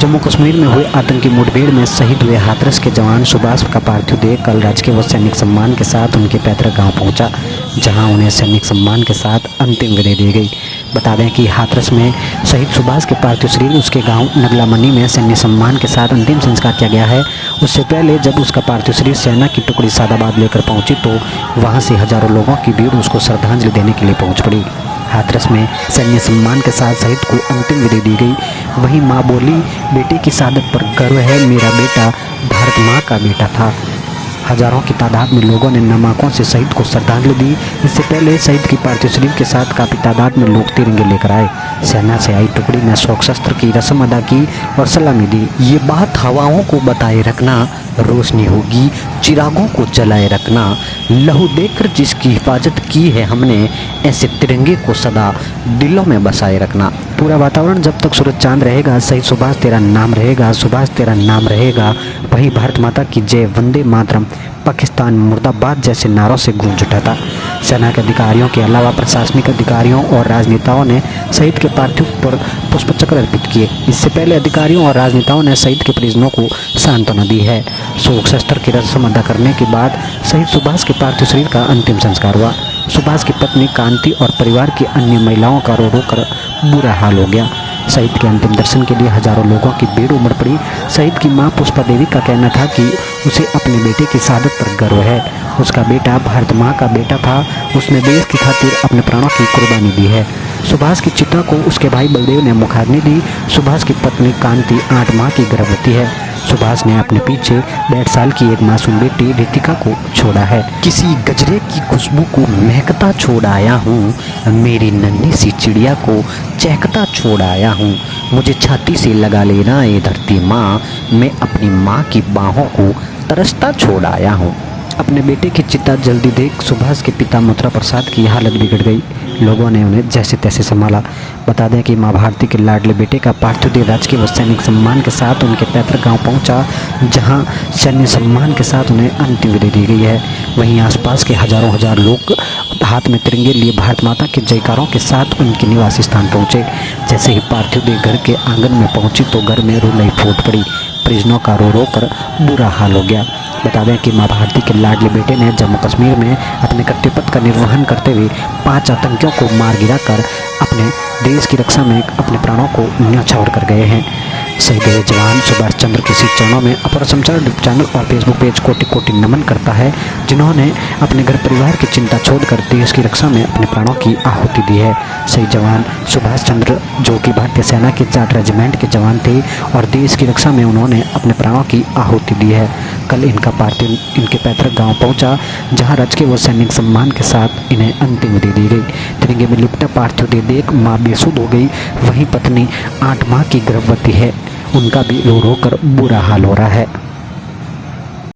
जम्मू कश्मीर में हुए आतंकी मुठभेड़ में शहीद हुए हाथरस के जवान सुभाष का पार्थिव देह कल राजकीय व सैनिक सम्मान के साथ उनके पैतृक गांव पहुंचा, जहां उन्हें सैनिक सम्मान के साथ अंतिम विदाई दी गई। बता दें कि हाथरस में शहीद सुभाष के पार्थिव शरीर उसके गांव नगलामनी में सैन्य सम्मान के साथ अंतिम संस्कार किया गया है। उससे पहले जब उसका पार्थिव शरीर सेना की टुकड़ी सादाबाद लेकर पहुंची तो वहां से हजारों लोगों की भीड़ उसको श्रद्धांजलि देने के लिए पहुंच पड़ी। हाथरस में सैन्य सम्मान के साथ शहीद को अंतिम विदाई दी गई। वहीं मां बोली, बेटे की शहादत पर गर्व है, मेरा बेटा भारत मां का बेटा था। हजारों की तादाद में लोगों ने नम आंखों से शहीद को श्रद्धांजलि दी। इससे पहले शहीद की पार्थिव शरीर के साथ काफ़ी तादाद में लोग तिरंगे लेकर आए। सेना से आई टुकड़ी ने शोक शस्त्र की रस्म अदा की और सलामी दी। ये बात हवाओं को बताए रखना, रोशनी होगी चिरागों को जलाए रखना, लहू देकर जिसकी हिफाजत की है हमने, ऐसे तिरंगे को सदा दिलों में बसाए रखना। पूरा वातावरण जब तक सूरज चांद रहेगा, शहीद सुभाष तेरा नाम रहेगा, सुभाष तेरा नाम रहेगा। वही भारत माता की जय, वंदे मातरम, पाकिस्तान मुर्दाबाद जैसे नारों से गूंज उठा था। सेना के अधिकारियों के अलावा प्रशासनिक अधिकारियों और राजनेताओं ने शहीद के पार्थिव पर पुष्पचक्र अर्पित किए। इससे पहले अधिकारियों और राजनेताओं ने शहीद के परिजनों को सांत्वना दी है। शोक शस्त्र की रस्म अदा करने के बाद शहीद सुभाष के पार्थिव शरीर का अंतिम संस्कार हुआ। सुभाष की पत्नी कांति और परिवार की अन्य महिलाओं का रो रो कर बुरा हाल हो गया। शहीद के अंतिम दर्शन के लिए हजारों लोगों की भीड़ उमड़ पड़ी। शहीद की मां पुष्पा देवी का कहना था कि उसे अपने बेटे की शहादत पर गर्व है। उसका बेटा भारत मां का बेटा था। उसने देश की खातिर अपने प्राणों की कुर्बानी दी है। सुभाष की चिता को उसके भाई बलदेव ने मुखाग्नि दी। सुभाष की पत्नी कांति 8 माह की गर्भवती है। सुभाष ने अपने पीछे 1.5 साल की एक मासूम बेटी रितिका को छोड़ा है। किसी गजरे की खुशबू को महकता छोड़ आया हूँ, मेरी नन्ही सी चिड़िया को चहकता छोड़ आया हूँ। मुझे छाती से लगा लेना ये धरती माँ, मैं अपनी माँ की बाहों को तरसता छोड़ आया हूँ। अपने बेटे की चिता जल्दी देख सुभाष के पिता मथुरा प्रसाद की हालत बिगड़ गई। लोगों ने उन्हें जैसे तैसे संभाला। बता दें कि मां भारती के लाडले बेटे का पार्थिव देह राजकीय व सैनिक सम्मान के साथ उनके पैतृक गांव पहुंचा, जहां सैन्य सम्मान के साथ उन्हें अंतिम विदाई दी गई है। वहीं आसपास के हजारों लोग हाथ में तिरंगे लिए भारत माता के जयकारों के साथ उनके निवासी स्थान पहुंचे। जैसे ही पार्थिव देह घर के आंगन में पहुंची तो घर में रुलाई फूट पड़ी। परिजनों का रो रो कर बुरा हाल हो गया। बता दें कि मां भारती के लाडले बेटे ने जम्मू कश्मीर में अपने कर्तव्य का निर्वहन करते हुए 5 आतंकियों को मार गिराकर अपने देश की रक्षा में अपने प्राणों को न्यौछावर कर गए हैं। शहीद जवान सुभाष चंद्र के चरणों में अपर समाचार चैनल और फेसबुक पेज कोटि कोटि नमन करता है, जिन्होंने अपने घर परिवार की चिंता छोड़कर देश की रक्षा में अपने प्राणों की आहुति दी है। शहीद जवान सुभाष चंद्र जो कि भारतीय सेना के 4 रेजिमेंट के जवान थे और देश की रक्षा में उन्होंने अपने प्राणों की आहुति दी है। कल इनका पार्थिव इनके पैतृक गांव पहुंचा, जहां राजकीय व सैनिक सम्मान के साथ इन्हें अंतिम विदाई दी गई। तिरंगे में लिपटा पार्थिव देह देख मां बेसुध हो गई। वहीं पत्नी 8 माह की गर्भवती है, उनका भी रो रो कर बुरा हाल हो रहा है।